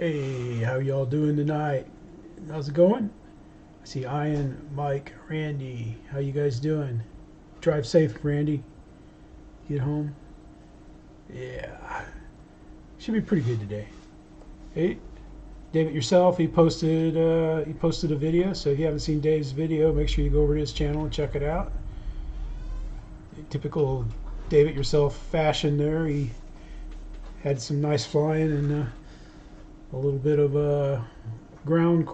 Hey, how y'all doing tonight? How's it going? I see Ian, Mike, Randy. How you guys doing? Drive safe, Randy. Get home. Yeah, should be pretty good today. Hey, David yourself. He posted a video. So if you haven't seen Dave's video, make sure you go over to his channel and check it out. Typical David yourself fashion there. He had some nice flying and a little bit of ground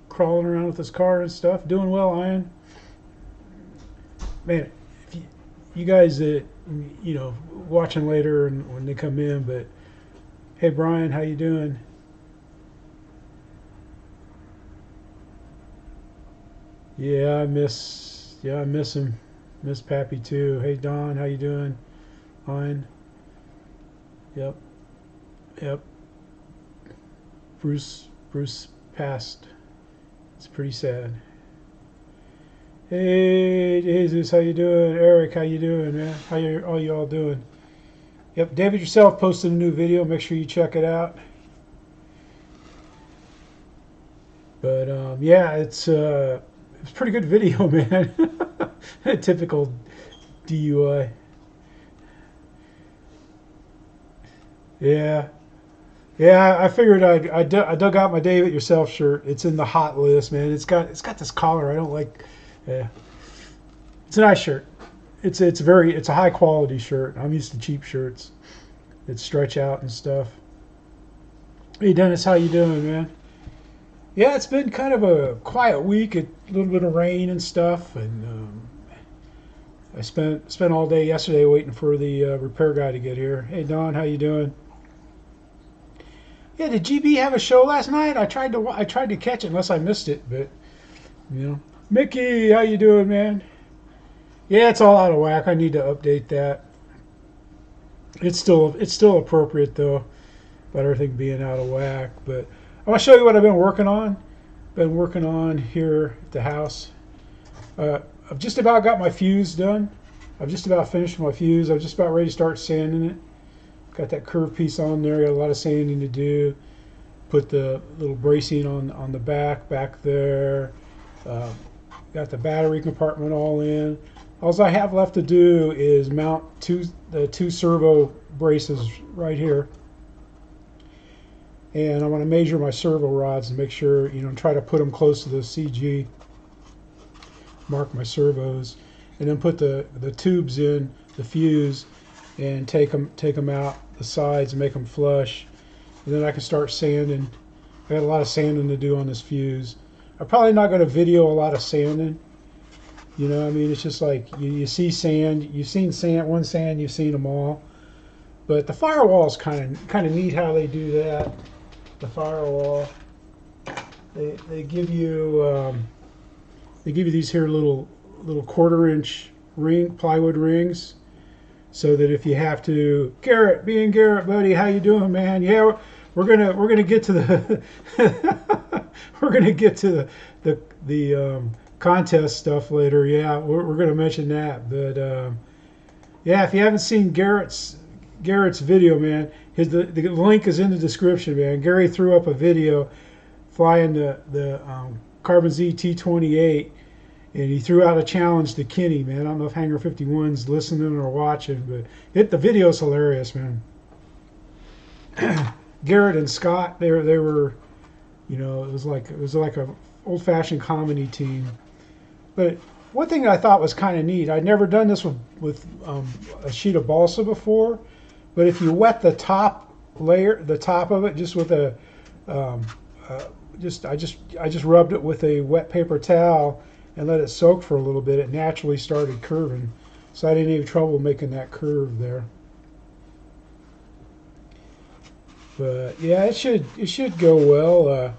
crawling around with his car and stuff. Doing well, Ian. Man, if you guys that watching later and when they come in, but hey, Brian, how you doing? Yeah, I miss him. Miss Pappy too. Hey, Don, how you doing? Fine. Yep, yep. Bruce passed. It's pretty sad. Hey, Jesus, how you doing? Eric, how you doing, man? All you all doing? Yep, David yourself posted a new video. Make sure you check it out. But yeah, it's a pretty good video, man. Typical DUI. Yeah, yeah. I figured I dug out my David yourself shirt. It's in the hot list, man. It's got this collar I don't like. Yeah, it's a nice shirt. It's a high quality shirt. I'm used to cheap shirts that stretch out and stuff. Hey Dennis, how you doing, man? Yeah, it's been kind of a quiet week. A little bit of rain and stuff, and I spent all day yesterday waiting for the repair guy to get here. Hey Don, how you doing? Yeah, did GB have a show last night? I tried to catch it unless I missed it, but Mickey, how you doing, man? Yeah, it's all out of whack. I need to update that. It's still appropriate though, about everything being out of whack. But I want to show you what I've been working on. Been working on here at the house. I've just about got my fuse done. I've just about finished my fuse. I'm just about ready to start sanding it. Got that curved piece on there. Got a lot of sanding to do. Put the little bracing on the back there. Got the battery compartment all in. All I have left to do is mount the two servo braces right here. And I want to measure my servo rods and make sure, try to put them close to the CG. Mark my servos. And then put the tubes in, the fuse, and take them out the sides and make them flush. And then I can start sanding. I got a lot of sanding to do on this fuse. I'm probably not going to video a lot of sanding. It's just like you see sand. You've seen one sand, you've seen them all. But the firewall is kind of neat how they do that. The firewall, they give you these here little 1/4-inch plywood rings, so that if you have to, Garrett, buddy, how you doing, man? Yeah, we're gonna get to the we're gonna get to the contest stuff later. Yeah, we're gonna mention that. But yeah, if you haven't seen Garrett's video, man, the link is in the description, man. Gary threw up a video flying the Carbon Z T28, and he threw out a challenge to Kenny, man. I don't know if Hangar 51's listening or watching, but the video's hilarious, man. Garrett and Scott, they were, it was like a old-fashioned comedy team. But one thing that I thought was kind of neat, I'd never done this with a sheet of balsa before, but if you wet the top of it, just with I just rubbed it with a wet paper towel and let it soak for a little bit, it naturally started curving. So I didn't have trouble making that curve there. But yeah, it should go well.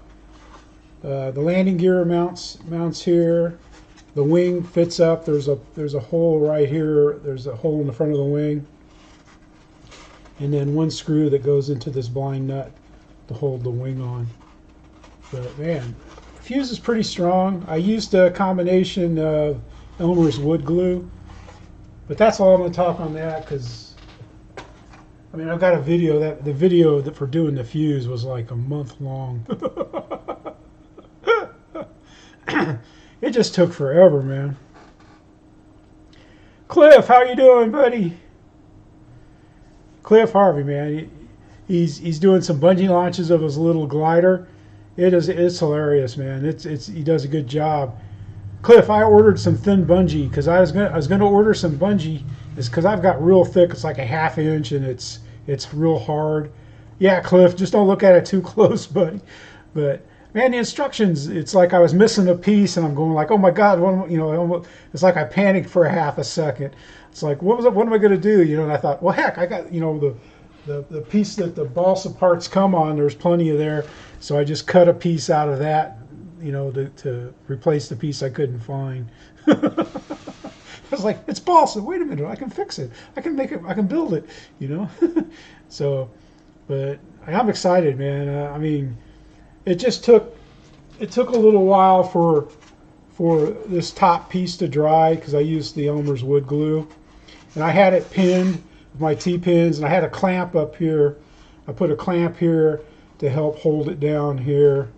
The landing gear mounts here. The wing fits up. There's a hole right here. There's a hole in the front of the wing, and then one screw that goes into this blind nut to hold the wing on. But man, the fuse is pretty strong. I used a combination of Elmer's wood glue, but that's all I'm going to talk on that because I mean, I've got a video that the video that for doing the fuse was like a month long. It just took forever, man. Cliff, how you doing, buddy? Cliff Harvey, man. He's doing some bungee launches of his little glider. It's hilarious, man. He does a good job. Cliff, I ordered some thin bungee because I was gonna order some bungee. It's because I've got real thick. It's like a ½ inch and it's real hard. Yeah, Cliff, just don't look at it too close, buddy. But man, the instructions, it's like I was missing a piece and I'm going like, oh my God, it's like I panicked for a ½ a second. It's like, what am I gonna do? And I thought, well, heck, I got the piece that the balsa parts come on. There's plenty of there, so I just cut a piece out of that, to replace the piece I couldn't find. I was like, it's balsa. Wait a minute, I can fix it. I can make it. I can build it. So, but I'm excited, man. I mean, it took a little while for this top piece to dry because I used the Elmer's wood glue, and I had it pinned with my T-pins, and I had a clamp up here. I put a clamp here to help hold it down here,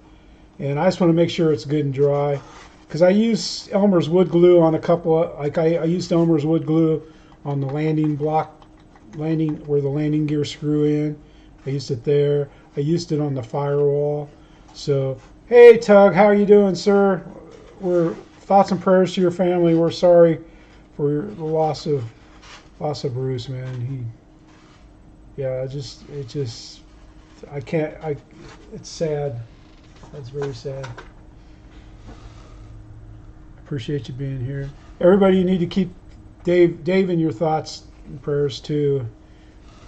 and I just want to make sure it's good and dry because I used Elmer's wood glue on a couple of, I used Elmer's wood glue on the landing where the landing gear screw in. I used it there. I used it on the firewall. So, hey Tug, how are you doing, sir? We're thoughts and prayers to your family. We're sorry for the loss of Bruce, man. It's sad. That's very sad. Appreciate you being here. Everybody, you need to keep Dave in your thoughts and prayers too.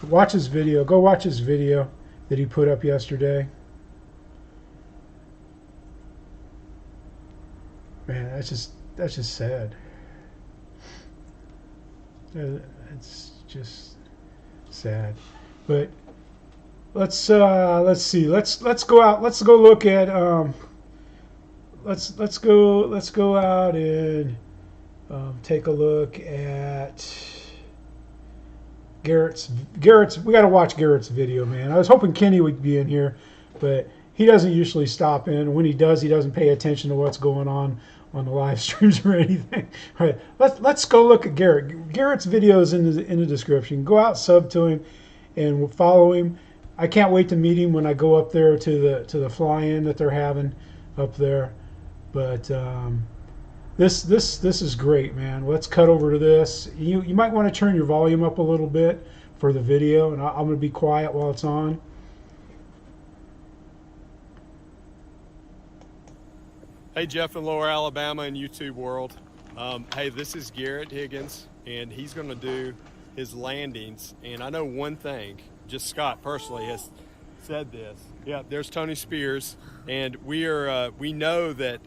Watch his video. Go watch his video that he put up yesterday. Man, that's just sad. It's just sad. But let's see. Let's go out. Let's go look at let's go out and take a look at Garrett's. We got to watch Garrett's video, man. I was hoping Kenny would be in here, but he doesn't usually stop in. When he does, he doesn't pay attention to what's going on the live streams or anything. All right, let's go look at Garrett. Garrett's video is in the description. Go out, sub to him, and follow him. I can't wait to meet him when I go up there to the fly-in that they're having up there. But this is great, man. Let's cut over to this. You might want to turn your volume up a little bit for the video, and I'm going to be quiet while it's on. Hey, Jeff in Lower Alabama and YouTube world. Hey, this is Garrett Higgins, and he's going to do his landings. And I know one thing, just Scott personally has said this. Yeah, there's Tony Spears, and we know that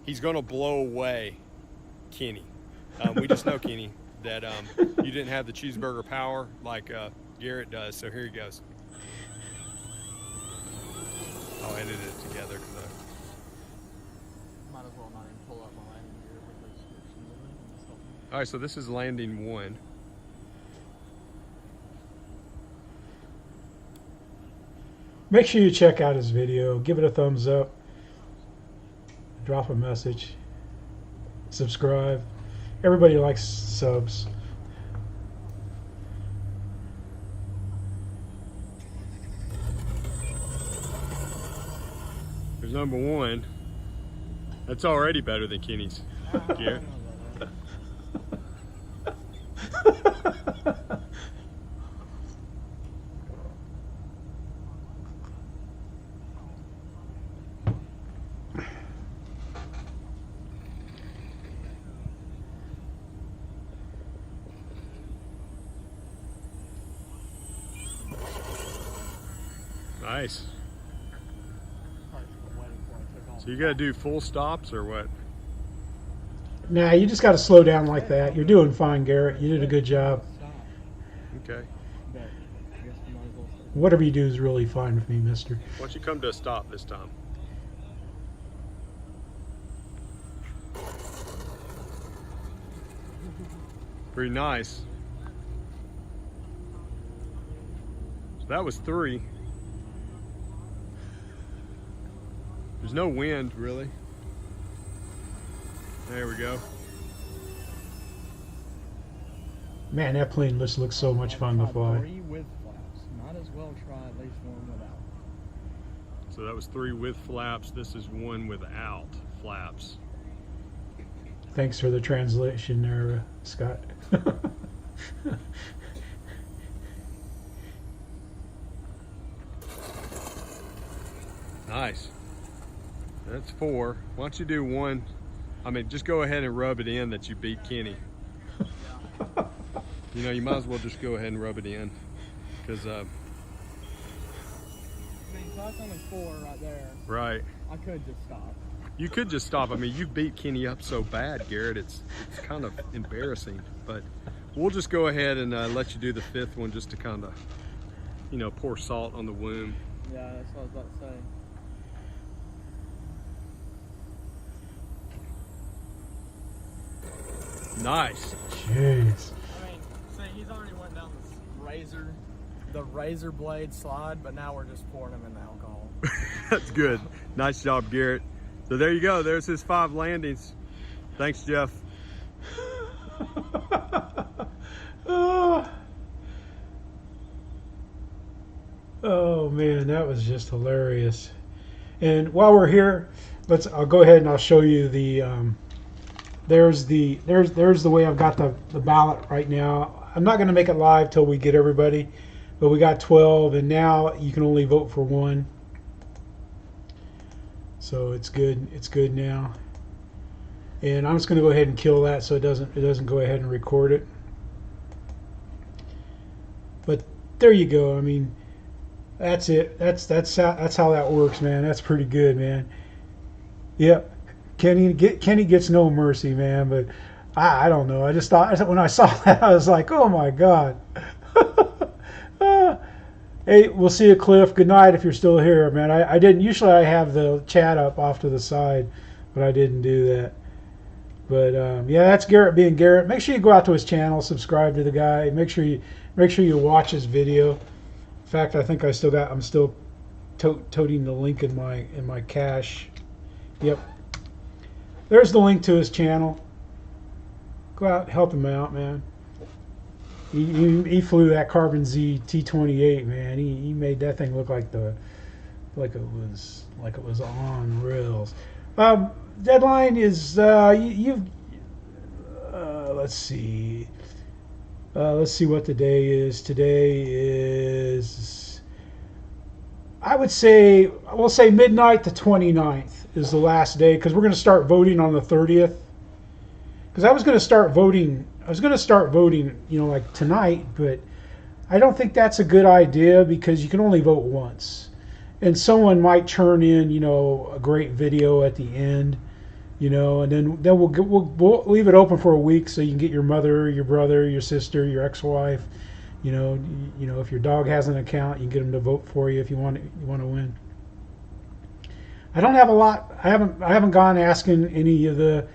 he's going to blow away Kenny. We just know, Kenny, that you didn't have the cheeseburger power like Garrett does. So here he goes. I'll edit it together because might as well not even pull up my landing gear with the description of it. all right, so this is landing 1. Make sure you check out his video. Give it a thumbs up. Drop a message. Subscribe. Everybody likes subs. There's number 1. That's already better than Kenny's. Garrett. Nice. So you gotta do full stops or what? Nah, you just got to slow down like that. You're doing fine, Garrett. You did a good job. Okay. Whatever you do is really fine with me, mister. Why don't you come to a stop this time? Pretty nice. That was 3. There's no wind, really. There we go. Man, that plane looks so much fun to fly. 3 with flaps. Might as well try at least 1 without. So that was 3 with flaps. This is 1 without flaps. Thanks for the translation there, Scott. Nice. That's 4. Why don't you do 1? I mean, just go ahead and rub it in that you beat Kenny. You know, you might as well just go ahead and rub it in. Because, I mean, so that's only 4 right there. right. I could just stop. You could just stop. I mean, you beat Kenny up so bad, Garrett. It's kind of embarrassing. But we'll just go ahead and let you do the 5th one just to kind of, you know, pour salt on the wound. Yeah, that's what I was about to say. Nice. Jeez. I mean, see, he's already went down the razor blade slide, but now we're just pouring him in the alcohol. That's good. Nice job, Garrett. So there you go. There's his 5 landings. Thanks, Jeff. Oh man, that was just hilarious. And while we're here, I'll go ahead and I'll show you the there's the way I've got the ballot right now. I'm not going to make it live till we get everybody, but we got 12, and now you can only vote for 1. So it's good. It's good now. And I'm just going to go ahead and kill that so it doesn't go ahead and record it. But there you go. I mean, that's it. That's how that works, man. That's pretty good, man. Yep. Kenny gets no mercy, man. But I don't know. I just thought when I saw that, I was like, oh my God. Hey, we'll see you, Cliff. Good night if you're still here, man. I didn't. Usually I have the chat up off to the side, but I didn't do that. But yeah, that's Garrett being Garrett. Make sure you go out to his channel, subscribe to the guy. Make sure you watch his video. In fact, I think I'm still toting the link in my cache. Yep. There's the link to his channel. Go out, help him out, man. He flew that Carbon Z T28, man. He made that thing look like it was on rails. Deadline is let's see. Let's see what the day is. Today is, we'll say midnight the 29th is the last day, because we're going to start voting on the 30th. Because I was going to start voting, you know, like tonight, but I don't think that's a good idea, because you can only vote once, and someone might turn in, you know, a great video at the end, you know, and then we'll leave it open for a week so you can get your mother, your brother, your sister, your ex-wife, you know, if your dog has an account, you can get them to vote for you if you want to win. I don't have a lot. I haven't gone asking any of the,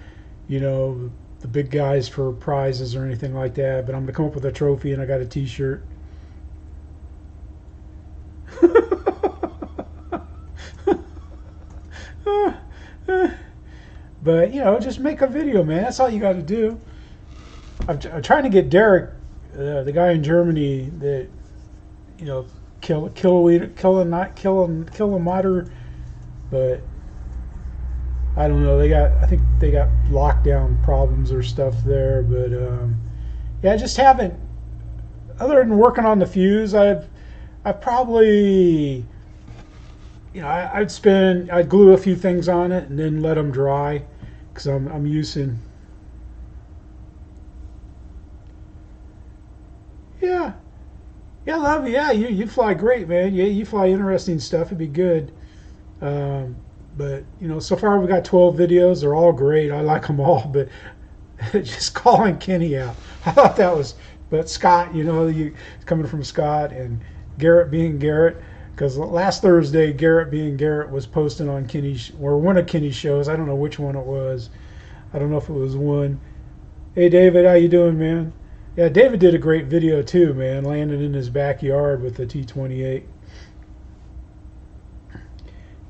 you know, the big guys for prizes or anything like that, but I'm gonna come up with a trophy, and I got a t-shirt. But, you know, just make a video, man. That's all you got to do. I'm trying to get Derek, the guy in Germany that, you know, kill a modder, but I don't know. I think they got lockdown problems or stuff there, but yeah, I just haven't. Other than working on the fuse, I've probably, you know, I'd glue a few things on it and then let them dry, because I'm using. Yeah, love. Yeah, you fly great, man. Yeah, you fly interesting stuff. It'd be good. But, you know, so far we got 12 videos. They're all great. I like them all. But just calling Kenny out, I thought that was. But Scott, you know, coming from Scott, and Garrett being Garrett, because last Thursday Garrett being Garrett was posting on Kenny's, or one of Kenny's shows. I don't know which one it was. I don't know if it was one. Hey David, how you doing, man? Yeah, David did a great video too, man, landing in his backyard with the T-28.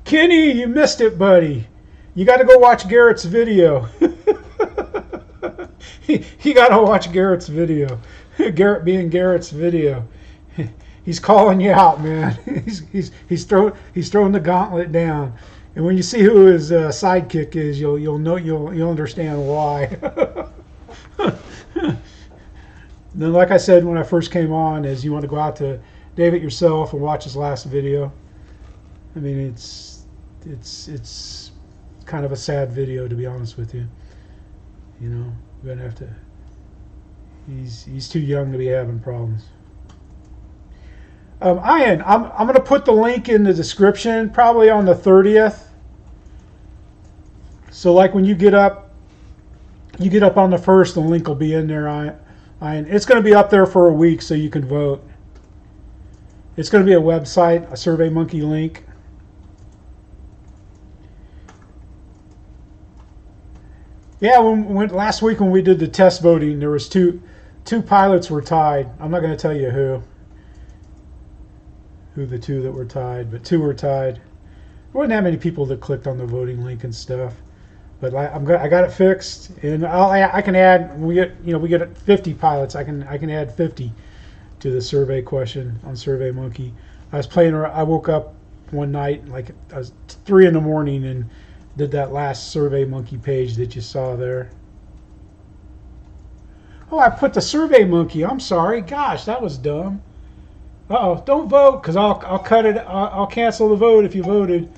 Kenny, you missed it, buddy. You got to go watch Garrett's video. You got to watch Garrett's video. Garrett being Garrett's video. He's calling you out, man. He's throwing the gauntlet down. And when you see who his sidekick is, you'll understand why. Then, like I said when I first came on, is you want to go out to David yourself and watch his last video. I mean, it's kind of a sad video, to be honest with you. You know, you're gonna have to. He's too young to be having problems. Ian, I'm gonna put the link in the description, probably on the 30th. So, like when you get up on the 1st, the link will be in there. Ian, it's gonna be up there for a week, so you can vote. It's gonna be a website, a SurveyMonkey link. Yeah, when last week when we did the test voting, there was two pilots were tied. I'm not going to tell you who the two that were tied, but two were tied. There wasn't that many people that clicked on the voting link and stuff, but I got it fixed, and I can add. We get 50 pilots. I can add 50 to the survey question on SurveyMonkey. I woke up one night like I was 3 in the morning and did that last SurveyMonkey page that you saw there. Oh, I put the SurveyMonkey. I'm sorry. Gosh, that was dumb. Uh-oh, don't vote, because I'll cut it. I'll cancel the vote if you voted.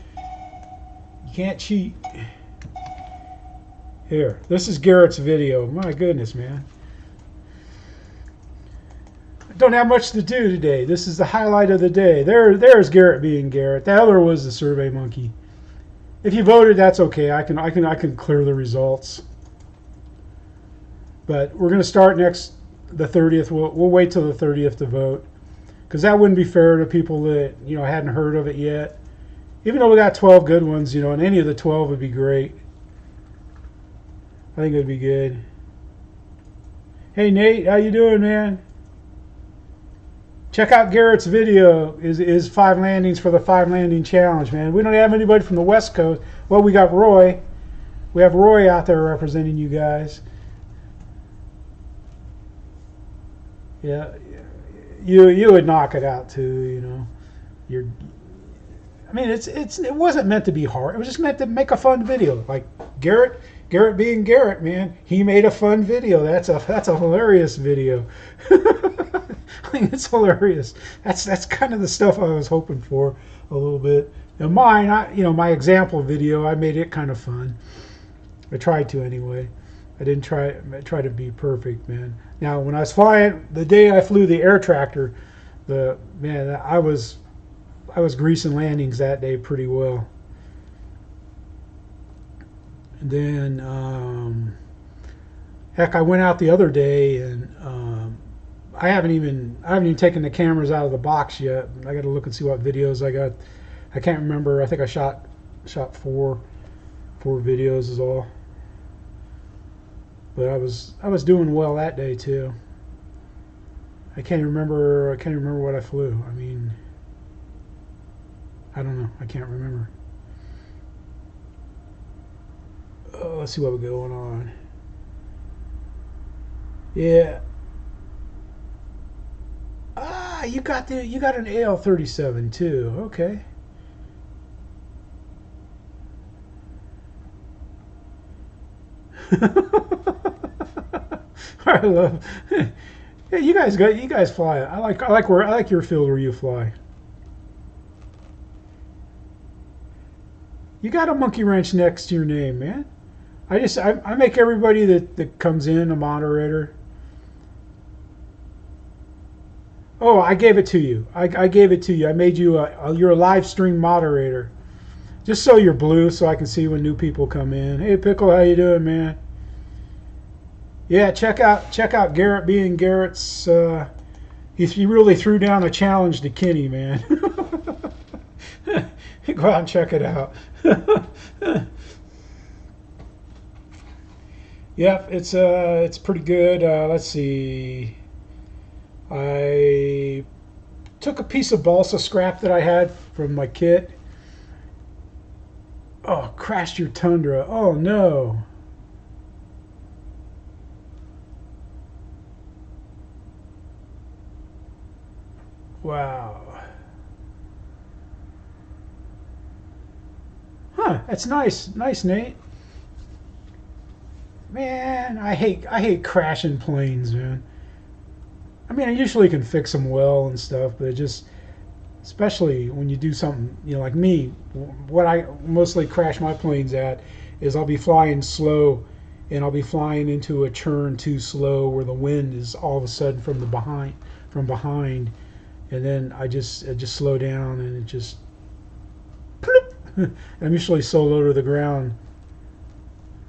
You can't cheat. Here, this is Garrett's video. My goodness, man. I don't have much to do today. This is the highlight of the day. There's Garrett being Garrett. The other was the SurveyMonkey. If you voted, that's okay. I can clear the results. But we're going to start the 30th. We'll wait till the 30th to vote, because that wouldn't be fair to people that hadn't heard of it yet. Even though we got 12 good ones, and any of the 12 would be great. I think it would be good. Hey Nate, how you doing, man? Check out Garrett's video. Is 5 landings for the 5 landing challenge, man. We don't have anybody from the West Coast. Well, we got Roy. We have Roy out there representing you guys. Yeah, you would knock it out too. I mean, it wasn't meant to be hard. It was just meant to make a fun video. Like Garrett being Garrett, man. He made a fun video. That's a hilarious video. I think it's hilarious. That's kind of the stuff I was hoping for a little bit. Now mine, my example video, I made it kind of fun. I tried to anyway. I didn't try to be perfect, man. Now when I was flying, the day I flew the air tractor, I was greasing landings that day pretty well. And then heck, I went out the other day and I haven't even taken the cameras out of the box yet. I got to look and see what videos I got. I can't remember. I think I shot 4 videos is all. But I was doing well that day too. I can't even remember what I flew. I mean, I don't know. I can't remember. Oh, let's see what we're going on. Yeah. Ah, you got an AL-37 too. Okay. I love. Yeah, you guys fly. I like your field where you fly. You got a monkey wrench next to your name, man. I make everybody that comes in a moderator. Oh, I gave it to you. I gave it to you. I made you you're a live stream moderator. Just so you're blue, so I can see when new people come in. Hey, Pickle, how you doing, man? Yeah, check out Garrett being Garrett's. He really threw down a challenge to Kenny, man. Go out and check it out. Yep, it's pretty good. Let's see. I took a piece of balsa scrap that I had from my kit. Oh, crashed your Tundra. Oh no. Wow. Huh, that's nice. Nice, Nate. Man, I hate crashing planes, man. I mean, I usually can fix them well and stuff, but it just, especially when you do something, like me, what I mostly crash my planes at is I'll be flying slow and I'll be flying into a churn too slow where the wind is all of a sudden from behind, and then I just slow down and it just I'm usually so low to the ground,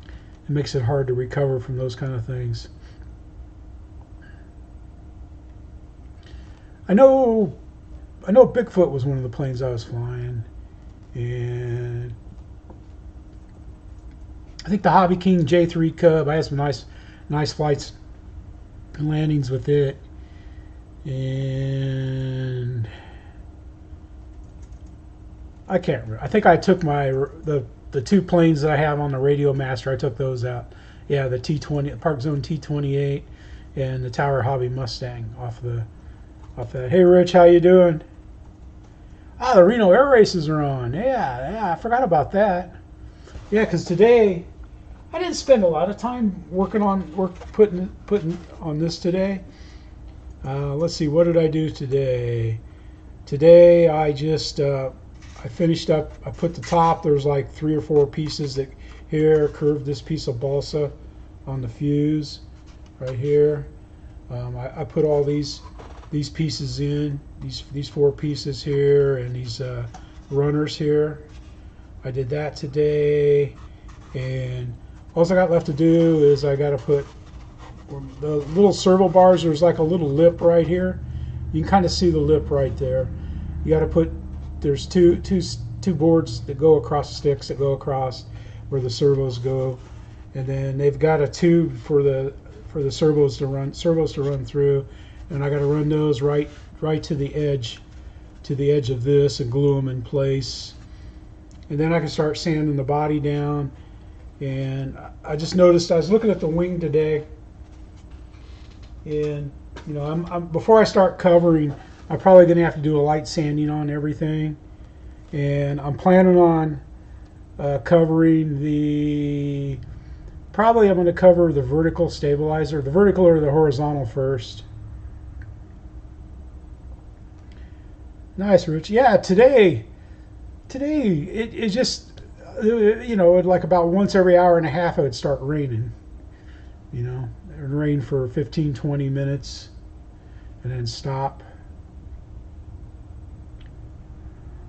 it makes it hard to recover from those kind of things. I know Bigfoot was one of the planes I was flying, and I think the Hobby King J3 Cub, I had some nice flights and landings with it, and I can't remember. I think I took the two planes that I have on the Radio Master, I took those out. Yeah, the T20, Park Zone T28, and the Tower Hobby Mustang off that. Hey Rich, how you doing? Ah, the Reno Air Races are on. Yeah, I forgot about that. Yeah, because today I didn't spend a lot of time putting on this today. Let's see, what did I do today? Today I just I finished up. I put the top. There's like 3 or 4 pieces that here curved this piece of balsa on the fuse right here. I put all these pieces in, these 4 pieces here, and these runners here. I did that today, and all I got left to do is I got to put the little servo bars. There's like a little lip right here. You can kind of see the lip right there. You got to put, there's two boards that go across, sticks that go across where the servos go, and then they've got a tube for the servos to run through. And I got to run those right to the edge of this and glue them in place. And then I can start sanding the body down. And I just noticed, I was looking at the wing today, and I'm before I start covering, I'm probably going to have to do a light sanding on everything. And I'm planning on covering I'm going to cover the vertical stabilizer, the vertical or the horizontal first. Nice, Rich. Yeah, today it just, like about once every hour and a half it would start raining. It would rain for 15-20 minutes and then stop.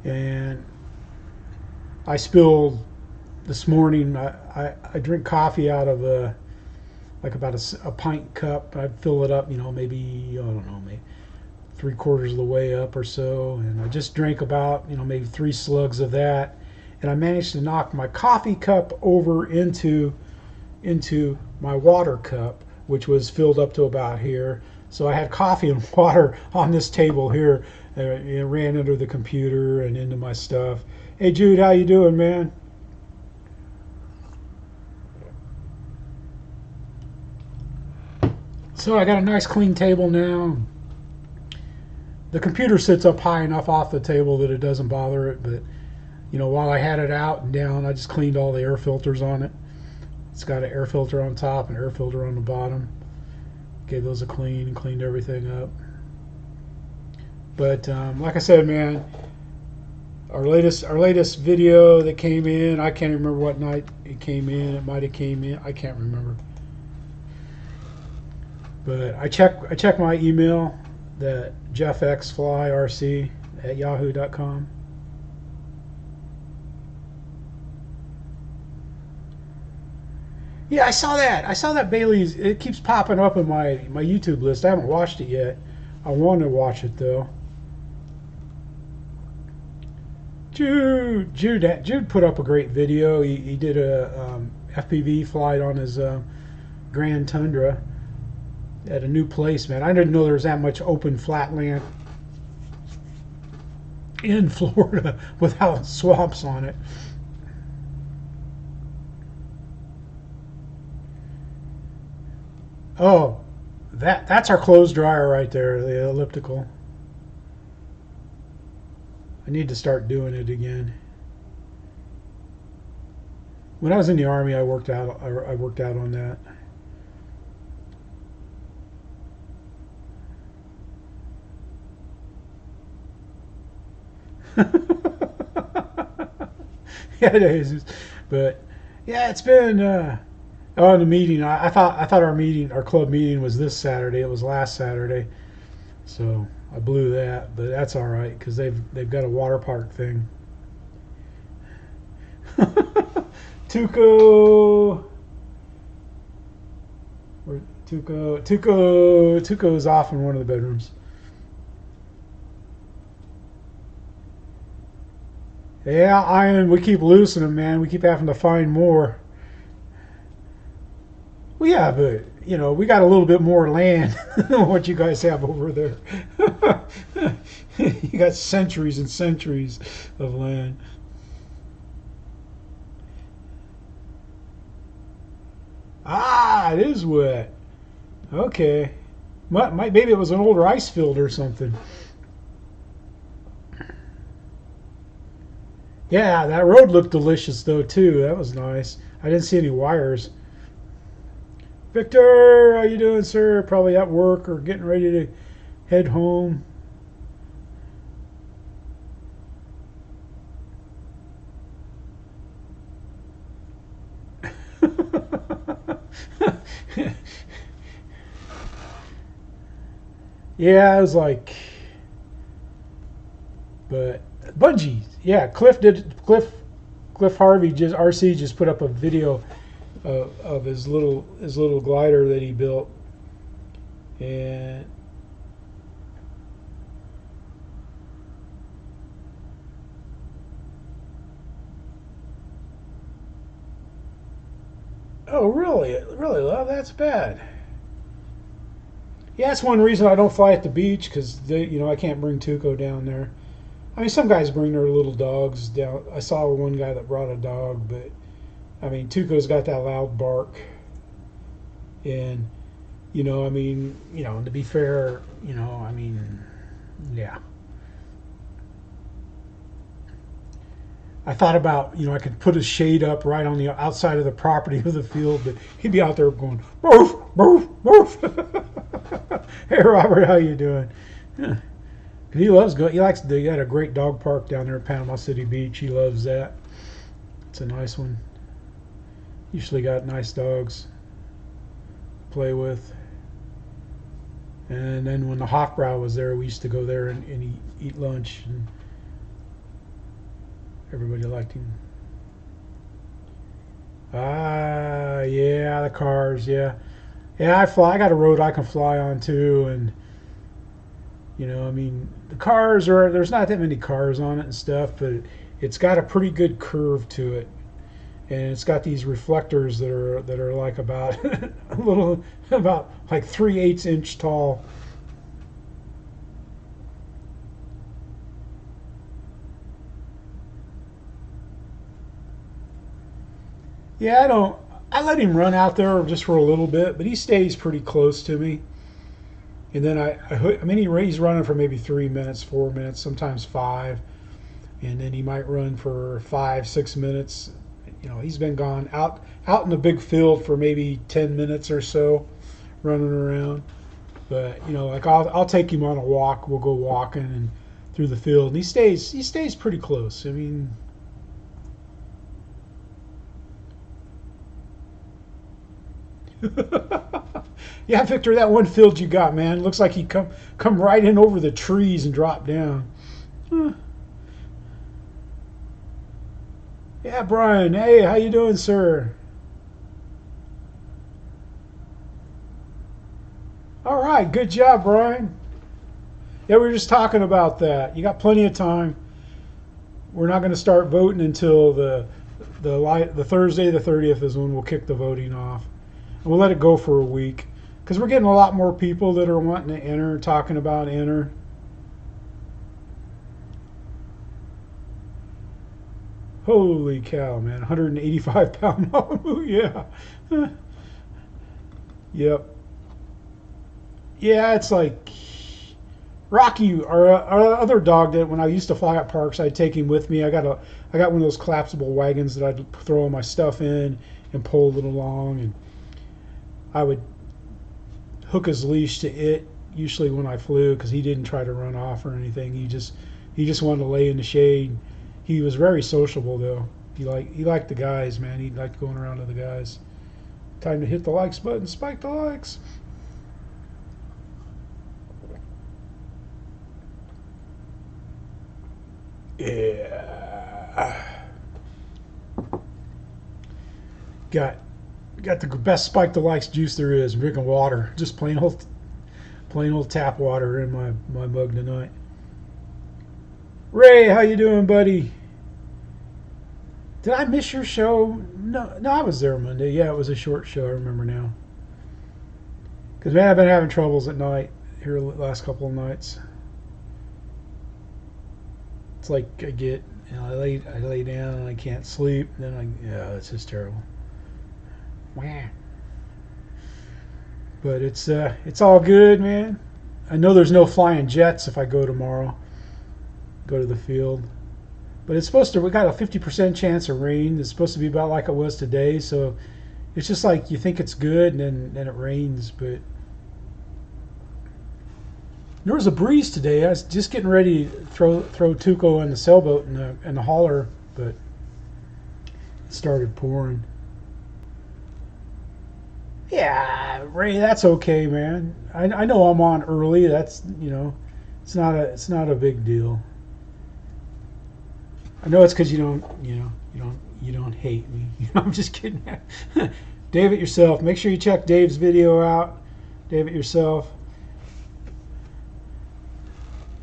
And I spilled this morning, I drink coffee out of about a pint cup. I'd fill it up, maybe, I don't know, maybe 3/4 of the way up or so, and I just drank about maybe 3 slugs of that, and I managed to knock my coffee cup over into my water cup, which was filled up to about here. So I had coffee and water on this table here. It ran under the computer and into my stuff. Hey Jude, how you doing, man? So I got a nice clean table now. The computer sits up high enough off the table that it doesn't bother it, but while I had it out and down, I just cleaned all the air filters on it. It's got an air filter on top and an air filter on the bottom. Gave those a clean and cleaned everything up. But like I said, man, our latest video that came in, I can't remember what night it came in. It might have came in, I can't remember. But I check my email, that jeffxflyrc@yahoo.com. Yeah, I saw that Bailey's. It keeps popping up in my YouTube list. I haven't watched it yet. I want to watch it though. Jude put up a great video. He did a FPV flight on his Grand Tundra at a new place, man. I didn't know there was that much open flat land in Florida without swamps on it. Oh, that's our clothes dryer right there, the elliptical. I need to start doing it again. When I was in the Army, I worked out on that. Yeah, it is. But yeah, it's been oh, the meeting. I thought our club meeting was this Saturday. It was last Saturday, so I blew that. But that's all right because they've got a water park thing. Tuco's off in one of the bedrooms. Yeah, we keep losing them, man. We keep having to find more. Well, yeah, but we got a little bit more land than what you guys have over there. You got centuries and centuries of land. Ah, it is wet. Okay. Maybe it was an older ice field or something. Yeah, that road looked delicious though too. That was nice. I didn't see any wires. Victor, how you doing, sir? Probably at work or getting ready to head home. Yeah, I was like, but Bungie, yeah, Cliff Harvey RC just put up a video of his little glider that he built, and oh really love, that's bad. Yeah, that's one reason I don't fly at the beach because I can't bring Tuco down there. I mean, some guys bring their little dogs down. I saw one guy that brought a dog, but I mean, Tuco's got that loud bark, and to be fair, I mean, yeah. I thought about, I could put a shade up right on the outside of the property of the field, but he'd be out there going, woof, woof, woof. Hey, Robert, how you doing? Yeah. He loves going. They got a great dog park down there at Panama City Beach. He loves that. It's a nice one. Usually got nice dogs to play with. And then when the Hawkbrow was there, we used to go there and eat lunch, and everybody liked him. Ah, yeah, the cars, yeah. Yeah, I fly. I got a road I can fly on too, and I mean, the cars there's not that many cars on it and stuff, but it's got a pretty good curve to it, and it's got these reflectors that are like about about like 3/8 inch tall. Yeah, I let him run out there just for a little bit, but he stays pretty close to me. And then he's running for maybe 3 minutes, 4 minutes, sometimes 5. And then he might run for 5, 6 minutes. He's been gone out in the big field for maybe 10 minutes or so, running around. But like I'll take him on a walk. We'll go walking and through the field, and he stays pretty close. I mean. Yeah, Victor, that one field you got, man, looks like he come right in over the trees and drop down. Huh. Yeah, Brian, hey, how you doing, sir? All right, good job, Brian. Yeah, we were just talking about that. You got plenty of time. We're not going to start voting until the Thursday, the 30th is when we'll kick the voting off. We'll let it go for a week because we're getting a lot more people that are wanting to enter, talking about enter. Holy cow, man. 185-pound Malibu, yeah. Yep. Yeah, it's like Rocky, our other dog that when I used to fly at parks, I'd take him with me. I got one of those collapsible wagons that I'd throw all my stuff in and pull it along, and I would hook his leash to it usually when I flew because he didn't try to run off or anything. He just wanted to lay in the shade. He was very sociable though. He liked the guys, man. He liked going around to the guys. Time to hit the likes button. Spike the likes. Yeah. Got the best spike the likes juice there is. I'm drinking water. Just plain old tap water in my mug tonight. Ray, how you doing, buddy? Did I miss your show? No, I was there Monday. Yeah, it was a short show. I remember now. Because, man, I've been having troubles at night here the last couple of nights. It's like I get, I lay down and I can't sleep. Then it's just terrible. But it's all good, man. I know there's no flying jets if I go tomorrow. Go to the field. But we got a 50% chance of rain. It's supposed to be about like it was today. So it's just like you think it's good and then it rains. But there was a breeze today. I was just getting ready to throw Tuco in the sailboat in the hauler, but it started pouring. Yeah, Ray, that's okay, man. I know I'm on early. That's it's not a big deal. I know it's because you don't hate me. I'm just kidding. Dave it yourself. Make sure you check Dave's video out. Dave it yourself.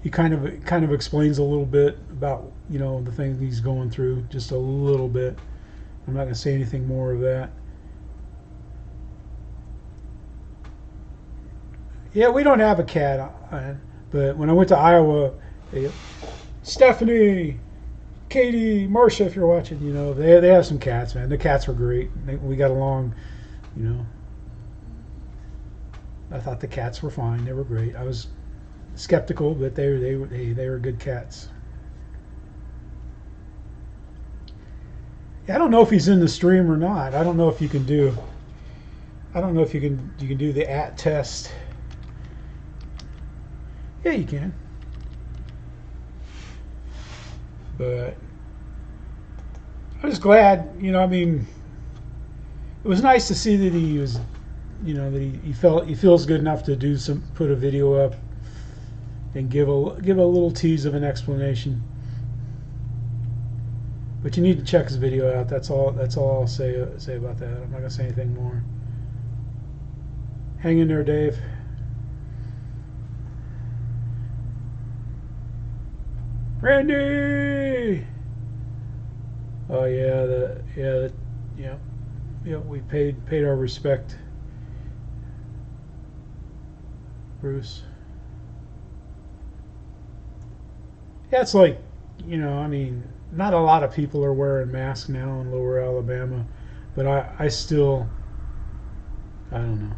He kind of explains a little bit about the things he's going through, just a little bit. I'm not going to say anything more of that. Yeah, we don't have a cat, but when I went to Iowa, Stephanie, Katie, Marcia, if you're watching, they have some cats, man. The cats were great. We got along, I thought the cats were fine. They were great. I was skeptical, but they were good cats. Yeah, I don't know if he's in the stream or not. I don't know if you can do. I don't know if you can do the @ test. Yeah, you can. But I was glad, it was nice to see that he was, that he feels good enough to put a video up and give a little tease of an explanation. But you need to check his video out. That's all I'll say about that. I'm not gonna say anything more. Hang in there, Dave. Randy. Oh yeah, we paid our respect, Bruce. Yeah, it's like, not a lot of people are wearing masks now in Lower Alabama, but I still, I don't know.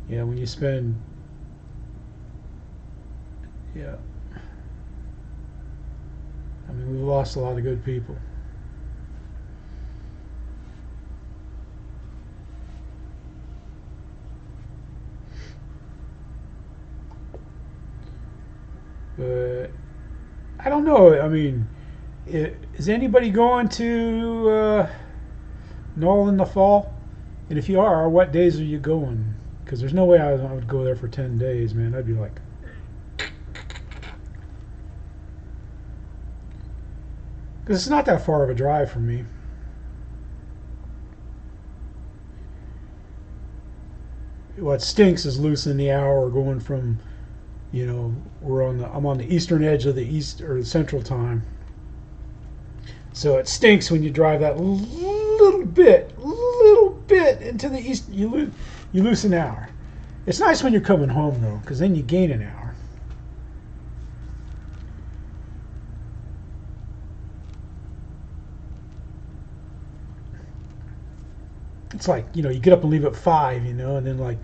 Yeah, when you spend, yeah. We've lost a lot of good people. But I don't know. Is anybody going to Knoll in the fall? And if you are, what days are you going? Because there's no way I would go there for 10 days, man. I'd be like, because it's not that far of a drive from me. What stinks is losing the hour going from, I'm on the eastern edge of the east or the central time. So it stinks when you drive that little bit into the east. You lose an hour. It's nice when you're coming home though, because then you gain an hour. It's like, you get up and leave at 5, and then like,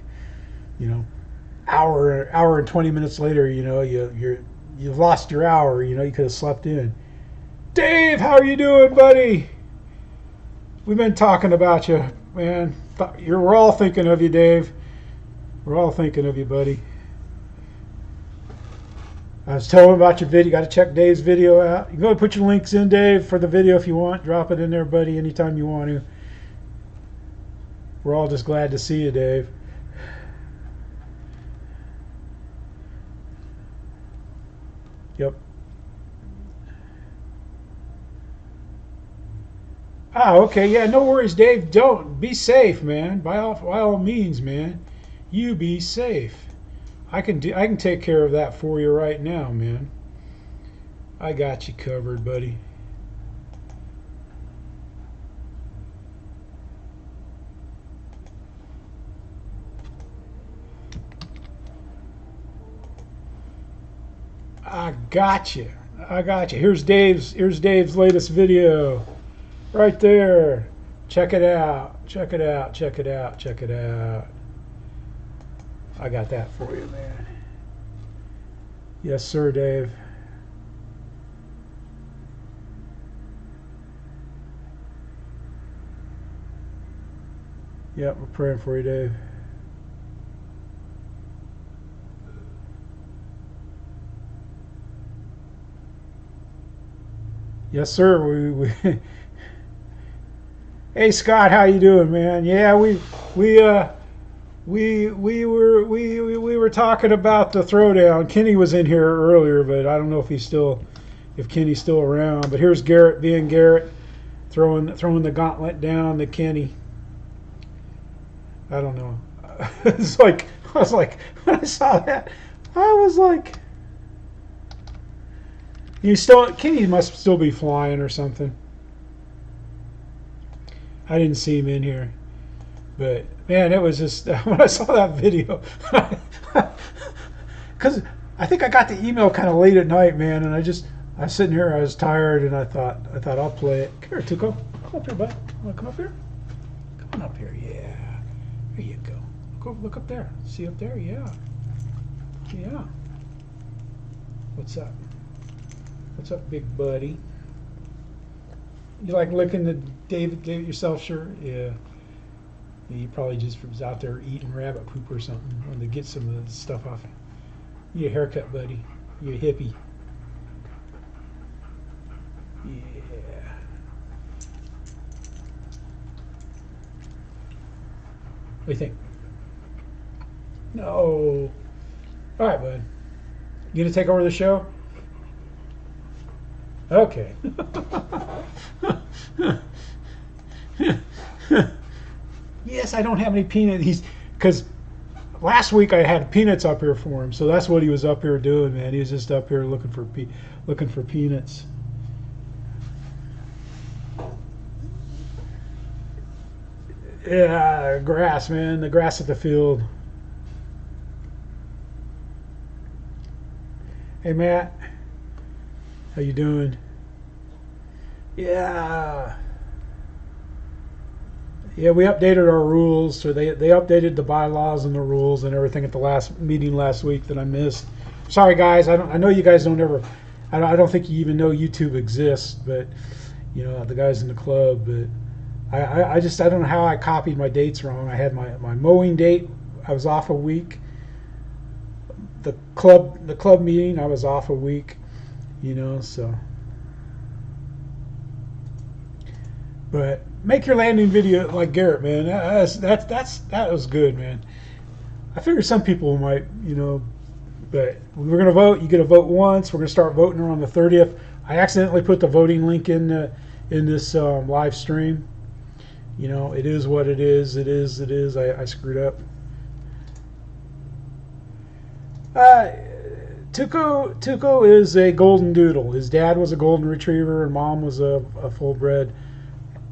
hour and 20 minutes later, you've lost your hour. You could have slept in. Dave, how are you doing, buddy? We've been talking about you, man. We're all thinking of you, Dave. We're all thinking of you, buddy. I was telling him about your video. You got to check Dave's video out. You can go and put your links in, Dave, for the video if you want. Drop it in there, buddy, anytime you want to. We're all just glad to see you, Dave. Yep. Okay. Yeah, no worries, Dave. Don't. Be safe, man. By all means, man. You be safe. I can take care of that for you right now, man. I got you covered, buddy. I got you. Here's Dave's latest video. Right there. Check it out. I got that for you, man. Yes, sir, Dave. Yep, we're praying for you, Dave. Yes, sir. We Hey, Scott, how you doing, man? Yeah, we were talking about the throwdown. Kenny was in here earlier, but I don't know if Kenny's still around. But here's Garrett being Garrett, throwing the gauntlet down to Kenny. I don't know. I was like when I saw that, I was like, Kenny must still be flying or something. I didn't see him in here, but man, it was just when I saw that video, because I think I got the email kind of late at night, man, and I was sitting here, I was tired, and I thought I'll play it. Come here, Tuco. Come up here, bud. Want to come up here? Come on up here, yeah. There you go. Look up there. See up there? Yeah. Yeah. What's up? What's up, big buddy? You like licking the David gave it yourself shirt? Yeah. You probably just was out there eating rabbit poop or something. Wanted to get some of the stuff off. You a haircut, buddy. You a hippie. Yeah. What do you think? No. All right, bud. You gonna take over the show? Okay. Yes, I don't have any peanuts. Because last week I had peanuts up here for him, so that's what he was up here doing, man. He was just up here looking for peanuts. Yeah, grass, man. The grass at the field. Hey, Matt. How you doing? Yeah. Yeah, we updated our rules. So they updated the bylaws and the rules and everything at the last meeting last week that I missed. Sorry, guys. I know you guys don't ever. I don't think you even know YouTube exists, but the guys in the club. But I don't know how I copied my dates wrong. I had my mowing date. I was off a week. The club meeting. I was off a week. So. But make your landing video like Garrett, man. That was good, man. I figured some people might, but we're gonna vote. You get to vote once. We're gonna start voting on the 30th. I accidentally put the voting link in this live stream. It is what it is. It is. I screwed up. Tuco is a golden doodle. His dad was a golden retriever and mom was a full-bred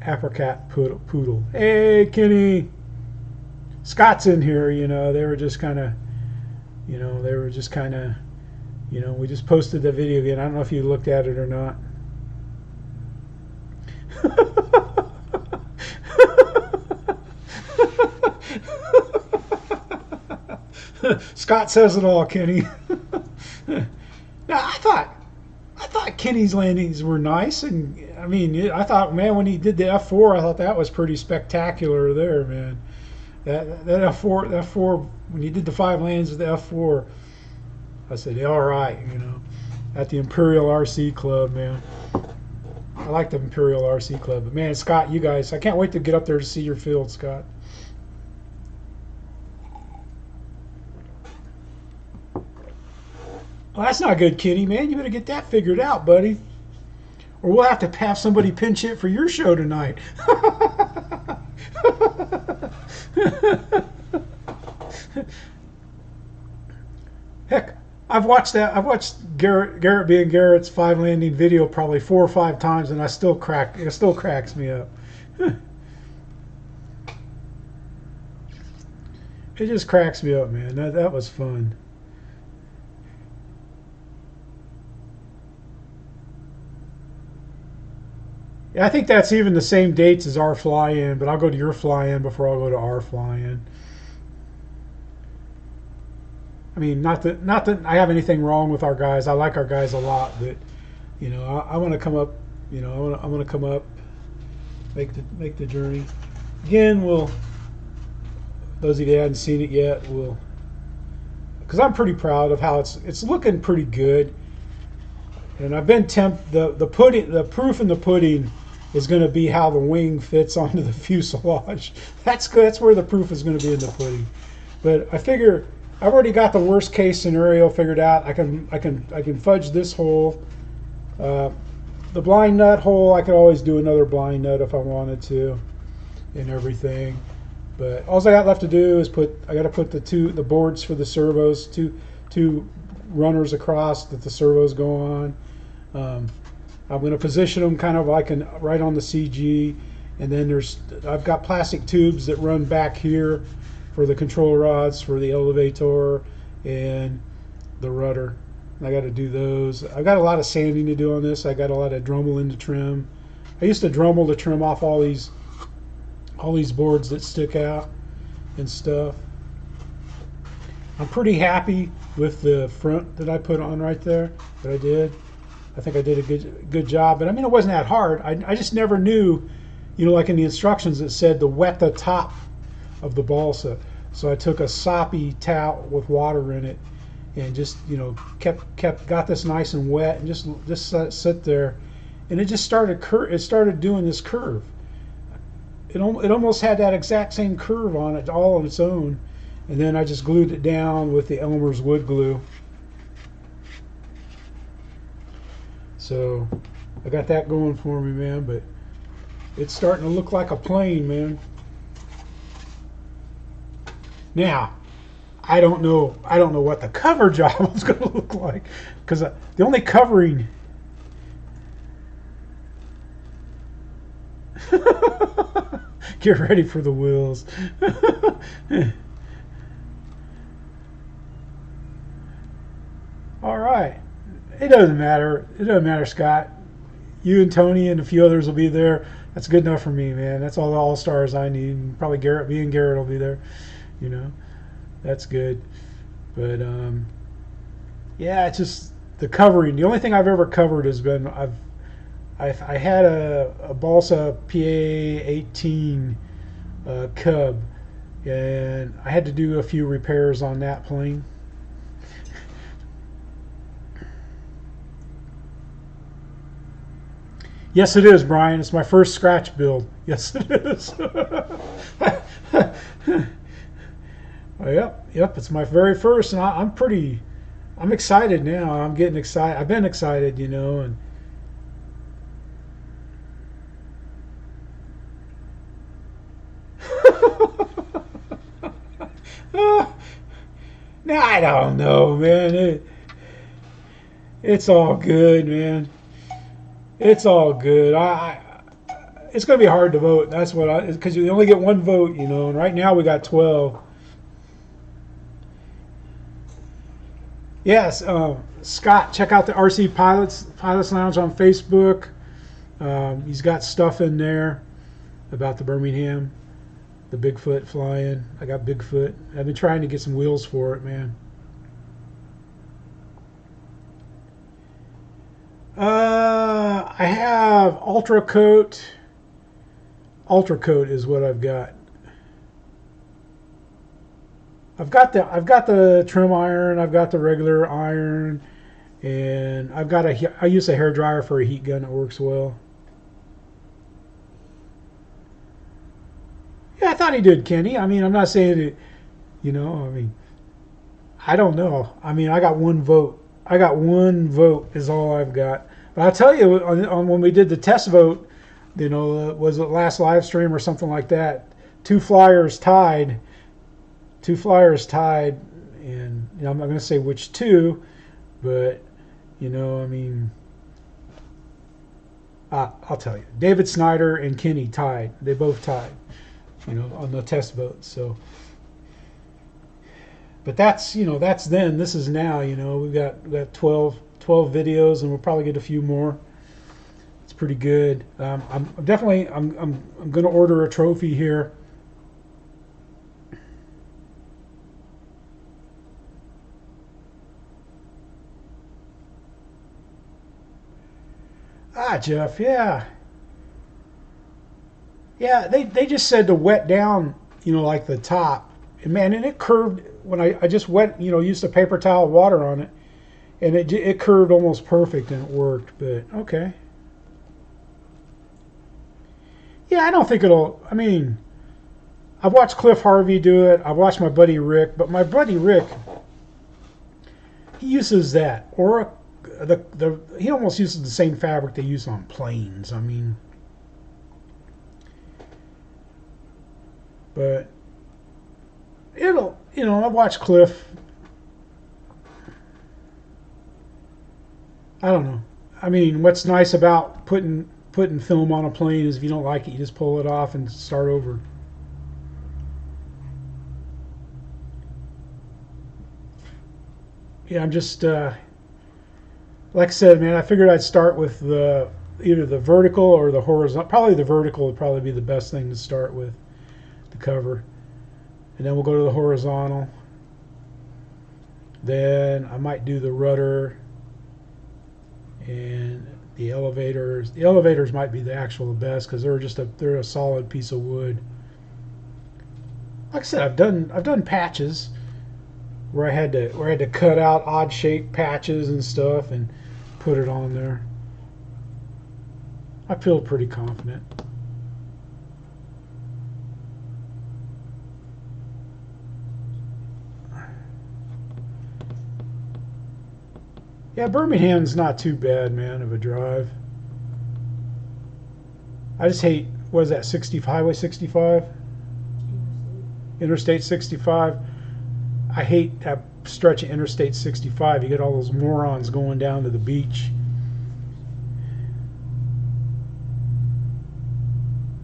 apricot poodle. Hey, Kenny. Scott's in here, you know. They were just kind of, we just posted the video again. I don't know if you looked at it or not. Scott says it all, Kenny. Now, I thought Kenny's landings were nice, and I mean, I thought, man, when he did the F4, I thought that was pretty spectacular there, man. That F4 when he did the 5 landings with the F4, I said, yeah, all right, you know, at the Imperial RC Club, man. I like the Imperial RC Club, but man, Scott, you guys, I can't wait to get up there to see your field, Scott. Well, that's not good, Kenny, man. You better get that figured out, buddy. Or we'll have to have somebody pinch hit for your show tonight. Heck, I've watched Garrett being Garrett's 5 landing video probably 4 or 5 times, and it still cracks me up. It just cracks me up, man. That was fun. Yeah, I think that's even the same dates as our fly-in, but I'll go to your fly-in before I'll go to our fly-in. I mean, not that I have anything wrong with our guys. I like our guys a lot, but you know, I want to come up. You know, I want to come up, make the journey. Again, those of you that haven't seen it yet, because I'm pretty proud of how it's looking pretty good. And I've been the proof in the pudding is going to be how the wing fits onto the fuselage. That's good. That's where the proof is going to be in the pudding. But I figure I've already got the worst case scenario figured out. I can fudge this hole. The blind nut hole, I could always do another blind nut if I wanted to, and everything. But all I got left to do is I got to put the boards for the servos, two runners across that the servos go on. I'm going to position them kind of like right on the CG, and then I've got plastic tubes that run back here for the control rods for the elevator and the rudder. I got to do those. I've got a lot of sanding to do on this. I got a lot of Dremel to trim. I used to Dremel to trim off all these boards that stick out and stuff. I'm pretty happy with the front that I put on right there, that I did. I think I did a good job, but I mean, it wasn't that hard. I just never knew, you know, like in the instructions it said to wet the top of the balsa. So I took a soppy towel with water in it and just, you know, got this nice and wet and just sit there, and it just started doing this curve. It almost had that exact same curve on it all on its own. And then I just glued it down with the Elmer's wood glue. So I got that going for me, man, but it's starting to look like a plane, man. Now, I don't know what the cover job is going to look like, because the only covering get ready for the wheels. All right. It doesn't matter. It doesn't matter, Scott. You and Tony and a few others will be there. That's good enough for me, man. That's all the all-stars I need. And probably me and Garrett will be there. You know, that's good. But yeah, it's just the covering. The only thing I've ever covered has been I had a Balsa PA-18 Cub, and I had to do a few repairs on that plane. Yes, it is, Brian. It's my first scratch build. Yes, it is. Yep. It's my very first, and I'm excited now. I'm getting excited. I've been excited, you know, and now I don't know, man. It's all good, man. It's all good. It's going to be hard to vote. That's what because you only get one vote, you know. And right now we got 12. Yes, Scott, check out the RC Pilots Lounge on Facebook. He's got stuff in there about the Birmingham, the Bigfoot flying. I got Bigfoot. I've been trying to get some wheels for it, man. I have Ultra Coat. Ultra Coat is what I've got. I've got the trim iron. I've got the regular iron, and I use a hair dryer for a heat gun that works well. Yeah, I thought he did, Kenny. I mean, I'm not saying it. You know, I mean, I don't know. I mean, I got one vote. I got one vote is all I've got. But I'll tell you, on when we did the test vote, you know, was it last live stream or something like that? Two flyers tied, and you know, I'm not going to say which two, but you know, I mean, I'll tell you, David Snyder and Kenny tied. They both tied, you know, on the test vote. So, but that's, you know, that's then. This is now. You know, we've got 12 videos, and we'll probably get a few more. It's pretty good. I'm going to order a trophy here. Jeff, yeah. Yeah, they just said to wet down, you know, like the top. And man, and it curved when I just wet, you know, used a paper towel water on it. And it curved almost perfect and it worked, but okay. Yeah, I don't think it'll, I mean, I've watched Cliff Harvey do it. I've watched my buddy Rick, but my buddy Rick, he uses that, or he almost uses the same fabric they use on planes. I mean, but it'll, you know, I've watched Cliff. I don't know. I mean, what's nice about putting film on a plane is if you don't like it, you just pull it off and start over. Yeah, I'm just like I said, man. I figured I'd start with either the vertical or the horizontal. Probably the vertical would probably be the best thing to start with, the cover, and then we'll go to the horizontal. Then I might do the rudder and the elevators. The elevators might be the actual best because they're a solid piece of wood. Like I said, I've done patches where I had to cut out odd shaped patches and stuff and put it on there. I feel pretty confident. Yeah, Birmingham's not too bad, man, of a drive. I just hate, what is that, Highway 65? Interstate 65. I hate that stretch of Interstate 65. You get all those morons going down to the beach.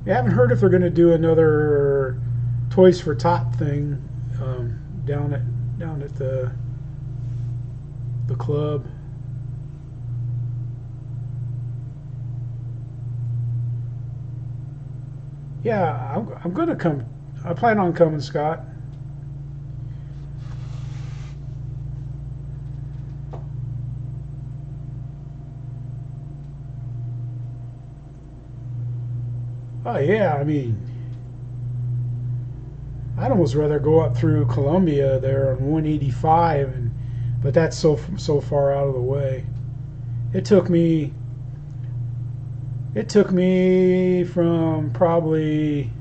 I haven't heard if they're going to do another Toys for Tot thing down at the club. Yeah, I'm going to come. I plan on coming, Scott. Oh yeah, I mean, I'd almost rather go up through Columbia there on 185, but that's so far out of the way. It took me from probably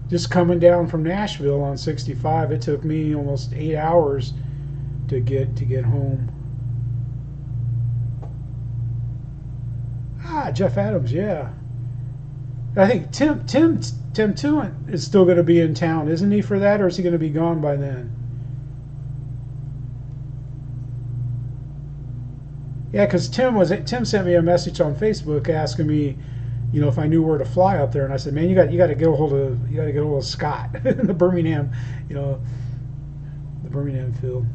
just coming down from Nashville on 65. It took me almost 8 hours to get home. Jeff Adams, yeah. I think Tim Tuen is still going to be in town, isn't he, for that, or is he going to be gone by then? Yeah, because Tim sent me a message on Facebook asking me, you know, if I knew where to fly up there, and I said, man, you got to get a hold of Scott in the Birmingham, you know, the Birmingham field.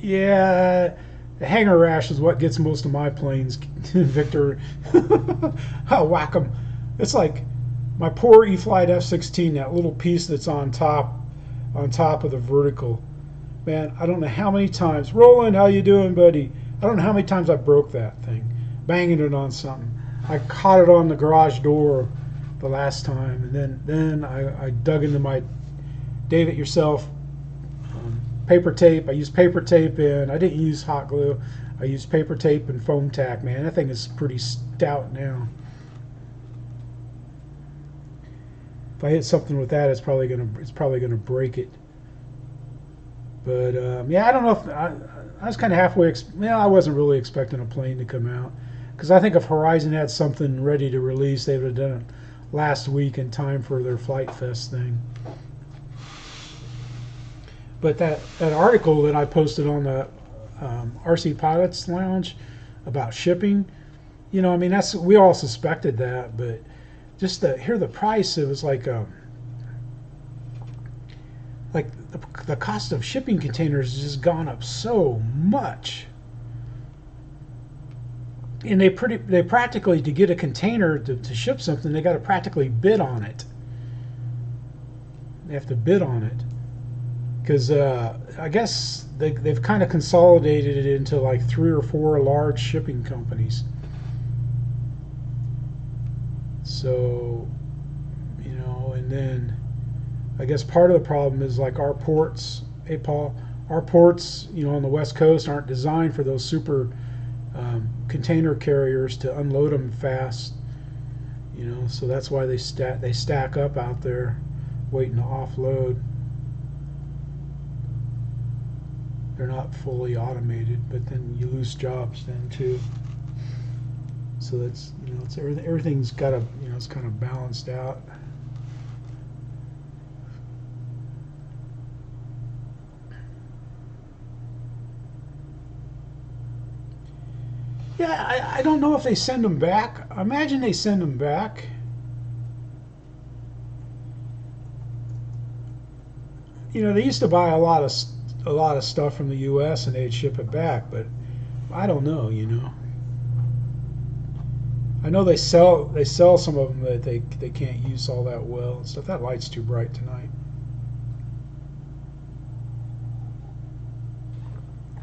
Yeah, the hangar rash is what gets most of my planes, Victor. I'll whack them. It's like my poor Eflite F-16, that little piece that's on top of the vertical. Man, I don't know how many times. Roland, how you doing, buddy? I don't know how many times I broke that thing, banging it on something. I caught it on the garage door the last time, and then I dug into my Dave-it-yourself paper tape. I used paper tape, and I didn't use hot glue. I used paper tape and foam tack. Man, that thing is pretty stout now. If I hit something with that, it's probably gonna break it. But yeah, I don't know if I was kind of halfway. I wasn't really expecting a plane to come out, because I think if Horizon had something ready to release, they would have done it last week in time for their Flight Fest thing. But that article that I posted on the RC Pilots Lounge about shipping, you know, I mean, we all suspected that, but just to hear the price, it was like the cost of shipping containers has just gone up so much. And they practically, to get a container to ship something, they got to practically bid on it. They have to bid on it. Because I guess they've kind of consolidated it into like 3 or 4 large shipping companies. So, you know, and then I guess part of the problem is like our ports, hey Paul, our ports, you know, on the West Coast aren't designed for those super container carriers to unload them fast. You know, so that's why they stack up out there waiting to offload. They're not fully automated, but then you lose jobs then too. So that's, you know, it's everything's got to, you know, it's kind of balanced out. Yeah, I don't know if they send them back. I imagine they send them back. You know, they used to buy a lot of stuff from the U.S. and they'd ship it back, but I don't know. You know, I know they sell some of them that they can't use all that well and stuff. That light's too bright tonight.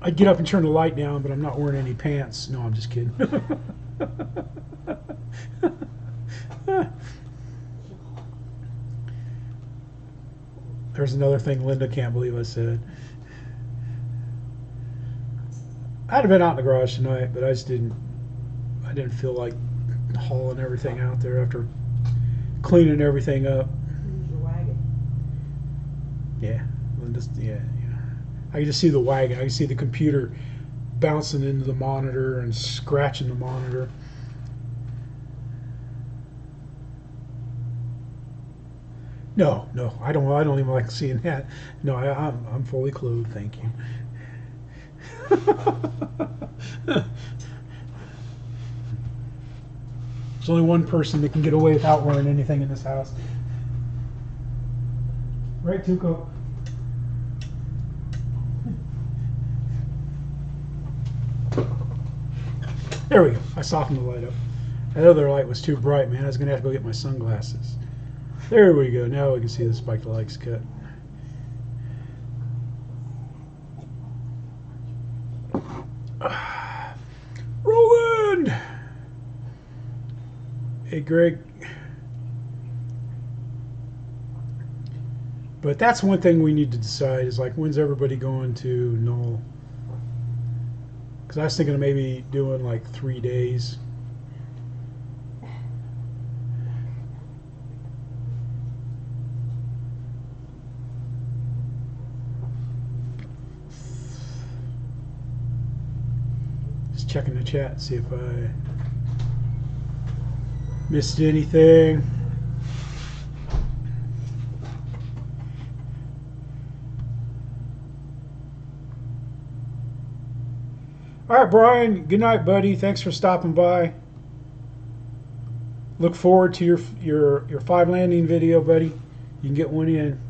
I'd get up and turn the light down, but I'm not wearing any pants. No, I'm just kidding. There's another thing Linda can't believe I said. I'd have been out in the garage tonight, but I didn't feel like hauling everything out there after cleaning everything up. Use your wagon. Yeah, Linda's, yeah. I can just see the wagon. I can see the computer bouncing into the monitor and scratching the monitor. No, I don't even like seeing that. No, I'm fully clothed, thank you. There's only one person that can get away without wearing anything in this house. Right, Tuco? There we go. I softened the light up. That other light was too bright, man. I was going to have to go get my sunglasses. There we go. Now we can see the spike lights cut. Roland! Hey, Greg. But that's one thing we need to decide is like, when's everybody going to Knoll? Because I was thinking of maybe doing like 3 days. Just checking the chat, see if I missed anything. All right, Brian. Good night, buddy. Thanks for stopping by. Look forward to your 5 landing video, buddy. You can get one in.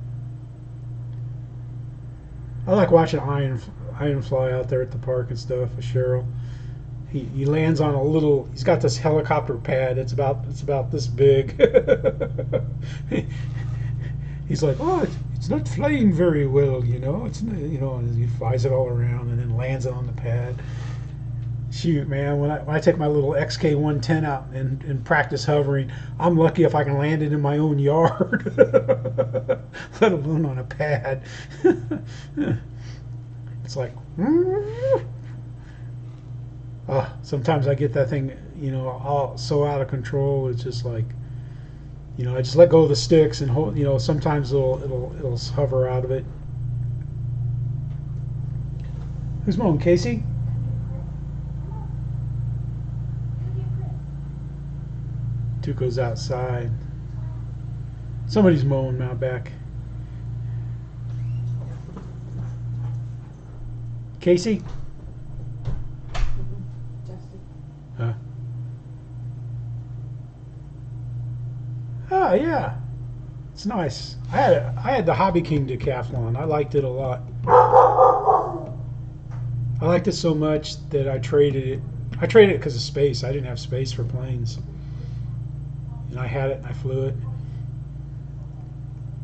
I like watching Ian fly out there at the park and stuff with Cheryl. He lands on a little. He's got this helicopter pad. It's about this big. He's like, oh, it's not flying very well, you know. It's and he flies it all around and then lands it on the pad. Shoot, man, when I take my little XK110 out and practice hovering, I'm lucky if I can land it in my own yard, let alone on a pad. It's like, sometimes I get that thing, all so out of control. It's just like, I just let go of the sticks and hold, sometimes it'll hover out of it. Who's mowing, Casey? Tuco's outside. Somebody's mowing out back. Casey? Huh? Oh yeah, it's nice. I had the Hobby King decathlon. I liked it a lot. I liked it so much that I traded it. I traded it because of space. I didn't have space for planes, and I had it and I flew it.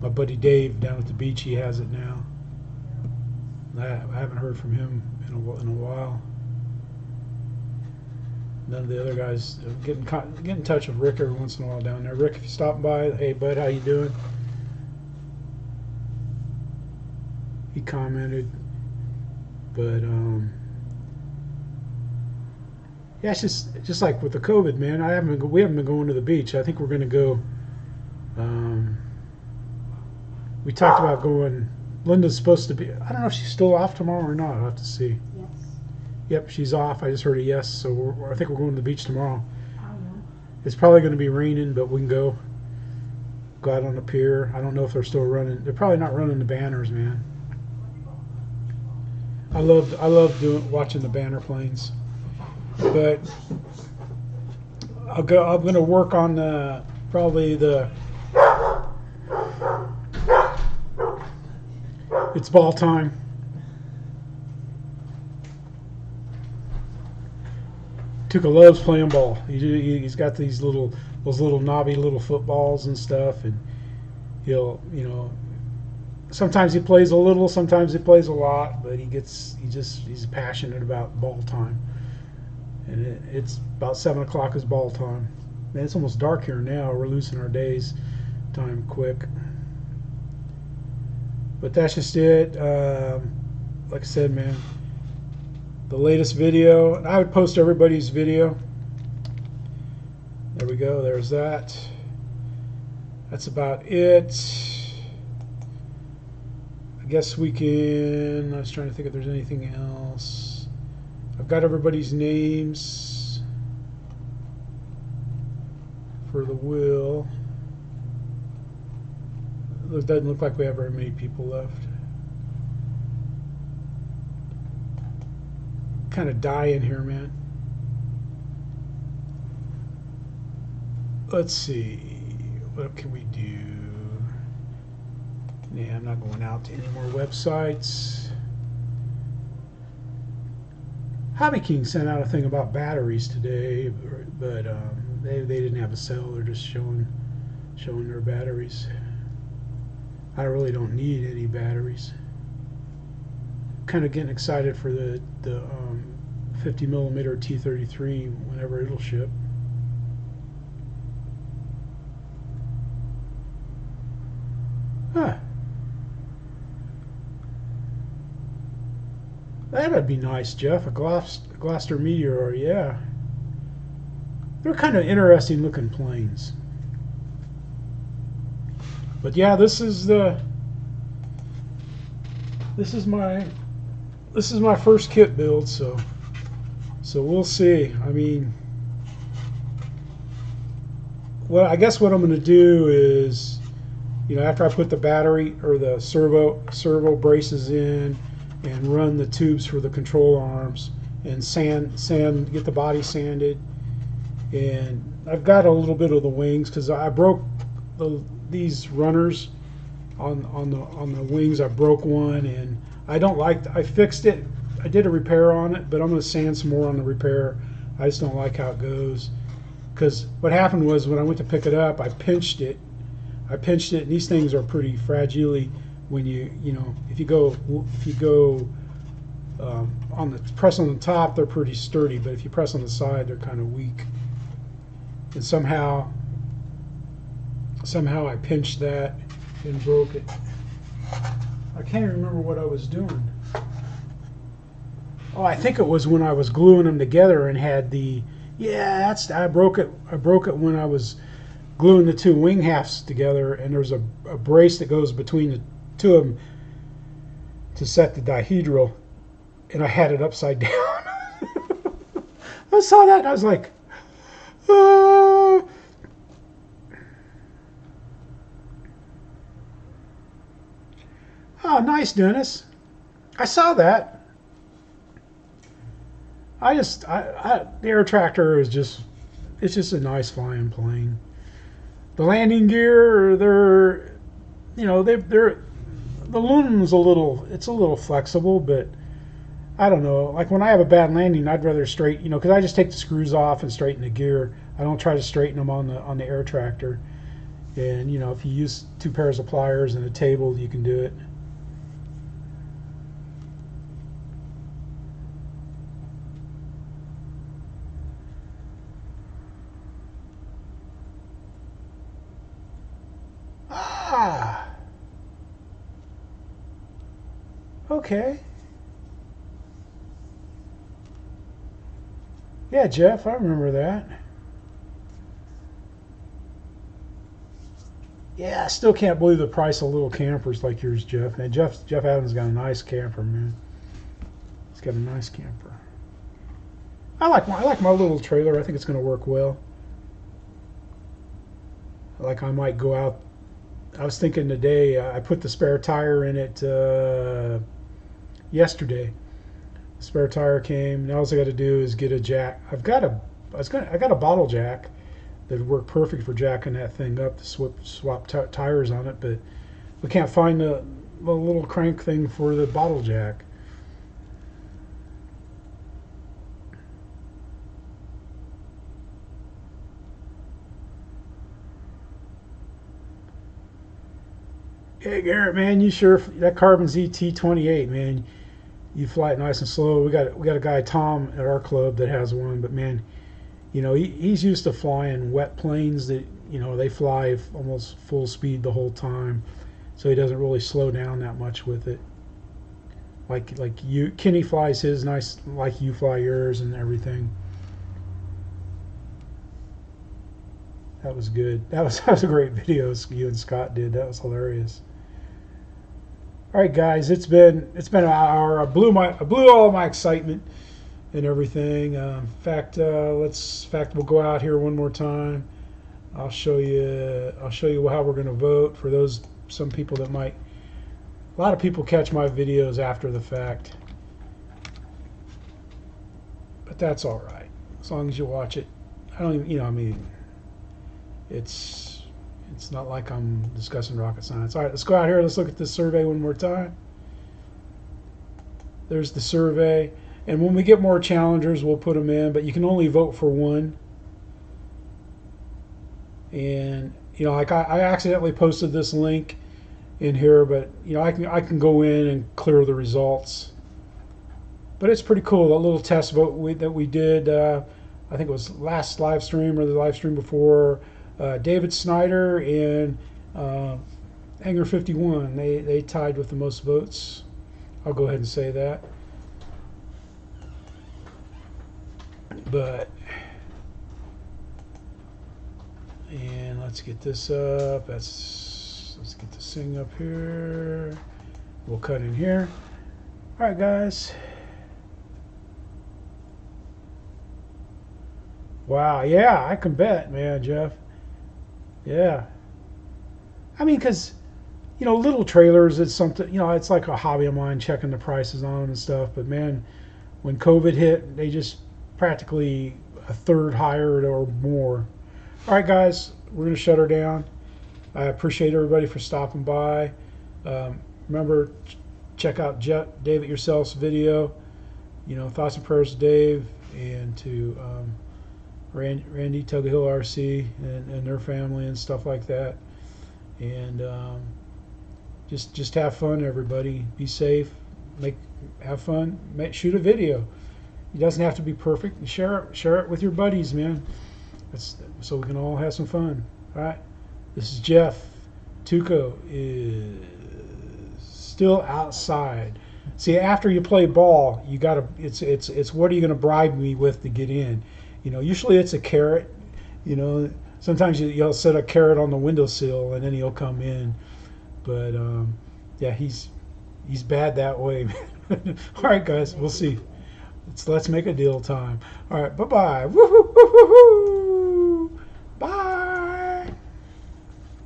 My buddy Dave down at the beach, he has it now. I haven't heard from him in a while. None of the other guys get in touch with Rick every once in a while down there. Rick, if you stop by, hey bud, how you doing? He commented, but yeah, it's just like with the COVID, man. We haven't been going to the beach. I think we're going to go. We talked about going. Linda's supposed to be. I don't know if she's still off tomorrow or not. I'll have to see. Yes. Yep, she's off. I just heard a yes, so I think we're going to the beach tomorrow. Oh, yeah. It's probably going to be raining, but we can go out on the pier. I don't know if they're still running. They're probably not running the banners, man. I love watching the banner planes, but I'm going to work on probably the. It's ball time. Tuca loves playing ball. He's got those little knobby little footballs and stuff, and he'll, sometimes he plays a little, sometimes he plays a lot, but he's passionate about ball time. And it's about 7 o'clock is ball time. Man, it's almost dark here now. We're losing our days time quick. But that's just it. Like I said, man, the latest video, and I would post everybody's video. There we go. There's that. That's about it. I guess we can. I was trying to think if there's anything else. I've got everybody's names for the will. It doesn't look like we have very many people left. Kind of die in here, man. Let's see. What can we do? Yeah, I'm not going out to any more websites. Hobby King sent out a thing about batteries today, but they didn't have a sale. They're just showing their batteries. I really don't need any batteries. Kind of getting excited for the 50mm T33 whenever it'll ship. Huh. That'd be nice, Jeff. A Gloucester Meteor, yeah. They're kind of interesting looking planes. But yeah, this is my first kit build, so we'll see. I mean, I guess what I'm going to do is, after I put the battery or the servo braces in and run the tubes for the control arms and get the body sanded. And I've got a little bit of the wings because I broke these runners on the wings. I broke one, and I fixed it. I did a repair on it, but I'm going to sand some more on the repair. I just don't like how it goes. Because what happened was when I went to pick it up, I pinched it, and these things are pretty fragile. When if you go press on the top, they're pretty sturdy, but if you press on the side, they're kind of weak. And somehow I pinched that and broke it. I can't even remember what I was doing. Oh, I think it was when I was gluing them together and had I broke it when I was gluing the two wing halves together, and there's a brace that goes between the two of them to set the dihedral, and I had it upside down. I saw that and I was like, oh. Oh, nice, Dennis. I saw that. The air tractor is just a nice flying plane. The landing gear, the aluminum's a little flexible, but I don't know. Like when I have a bad landing, I'd rather because I just take the screws off and straighten the gear. I don't try to straighten them on the air tractor. And if you use 2 pairs of pliers and a table, you can do it. Okay. Yeah, Jeff, I remember that. Yeah, I still can't believe the price of little campers like yours, Jeff. Man, Jeff Adams got a nice camper, man. He's got a nice camper. I like my little trailer. I think it's going to work well. Like I might go out. I was thinking today. I put the spare tire in it yesterday. The spare tire came. Now all I got to do is get a jack. I got a bottle jack that would work perfect for jacking that thing up to swap tires on it, but we can't find the little crank thing for the bottle jack. Hey Garrett, man, that Carbon's ET28, man. You fly it nice and slow. We got a guy, Tom, at our club that has one, but man, he's used to flying wet planes that they fly almost full speed the whole time, so he doesn't really slow down that much with it. Kenny flies his nice like you fly yours and everything. That was good. That was a great video you and Scott did. That was hilarious. All right, guys, it's been an hour. I blew all my excitement and everything. In fact, we'll go out here one more time. I'll show you how we're going to vote for some people that might. A lot of people catch my videos after the fact, but that's all right as long as you watch it. I don't even, it's not like I'm discussing rocket science. All right, let's go out here. Let's look at this survey one more time. There's the survey. And when we get more challengers, we'll put them in. But you can only vote for one. And, I accidentally posted this link in here. But, I can go in and clear the results. But it's pretty cool. That little test vote that we did, I think it was last live stream or the live stream before, David Snyder and Hanger 51, they tied with the most votes. I'll go ahead and say that. And let's get this up. Let's get this thing up here. We'll cut in here. All right, guys. Wow, yeah, I can bet, man, Jeff. Yeah. I mean, because, little trailers, it's something, it's like a hobby of mine, checking the prices on them and stuff. But, man, when COVID hit, they just practically a third higher or more. All right, guys, we're going to shut her down. I appreciate everybody for stopping by. Remember, check out Dave It Yourself's video. Thoughts and prayers to Dave and to Randy Tug of Hill RC and their family and stuff like that. And just have fun, everybody. Be safe. Have fun. Shoot a video. It doesn't have to be perfect. Share it with your buddies, man. So we can all have some fun. All right. This is Jeff. Tuco is still outside. See, after you play ball, you gotta. It's what are you gonna bribe me with to get in? Usually it's a carrot. Sometimes you'll set a carrot on the windowsill and then he'll come in. But yeah, he's bad that way. All right, guys, we'll see. Let's make a deal time. All right, bye-bye. Woo-hoo, woo-hoo, woo.